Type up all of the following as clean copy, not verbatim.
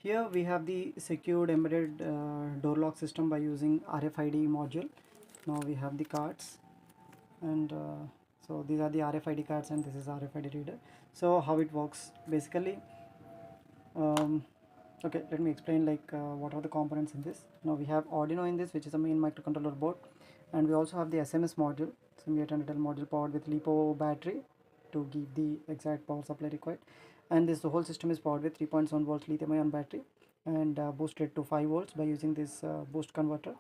Here we have the secured embedded door lock system by using RFID module. Now we have the cards, and so these are the RFID cards and this is RFID reader. So how it works basically, okay, let me explain what are the components in this. Now we have Arduino in this, which is the main microcontroller board, and we also have the SMS module, semi-automated module powered with LiPo battery to give the exact power supply required. And this, the whole system is powered with 3.7 volts lithium ion battery and boosted to 5 volts by using this boost converter.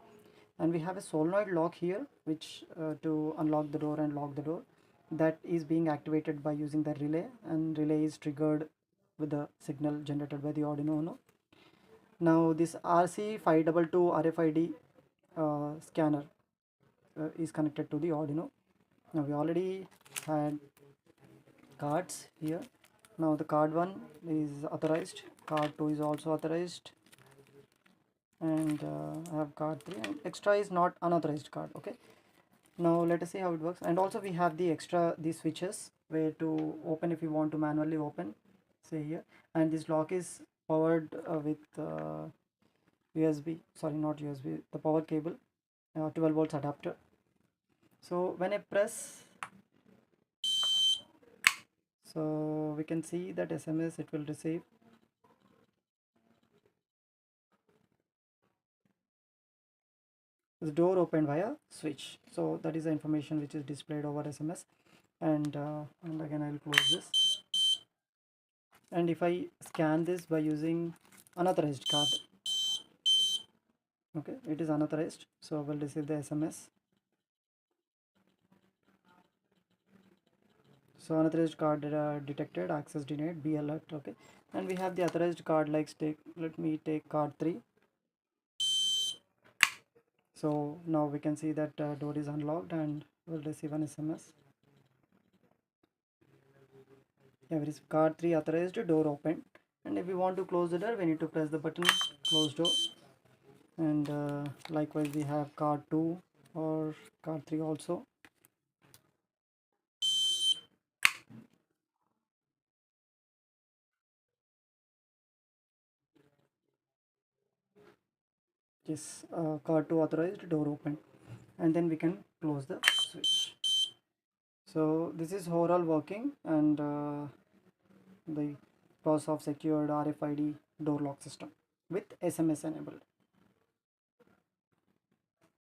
And we have a solenoid lock here, which to unlock the door and lock the door, that is being activated by using the relay, and relay is triggered with the signal generated by the Arduino Uno. Now this RC522 RFID scanner is connected to the Arduino. Now we already had cards here. Now the card 1 is authorized, card 2 is also authorized, and I have card 3, and extra is not unauthorized card. Okay, now let us see how it works. And also we have the extra, these switches where to open if you want to manually open, say here. And this lock is powered with USB, sorry, not USB, the power cable, 12 volts adapter. So when I press, so we can see that SMS it will receive. The door opened via switch, so that is the information which is displayed over SMS. And again I'll close this, and if I scan this by using unauthorized card, okay, it is unauthorized, so we'll receive the SMS. So unauthorized card detected, access denied, be alert. Okay, and we have the authorized card, like let me take card 3. So now we can see that door is unlocked and we'll receive an SMS. Every card 3 authorized, door open. And if we want to close the door, we need to press the button close door. And likewise we have card 2 or card 3 also. Yes, card 2 authorized, door open, and then we can close the switch. So this is overall working, and the process of secured RFID door lock system with SMS enabled.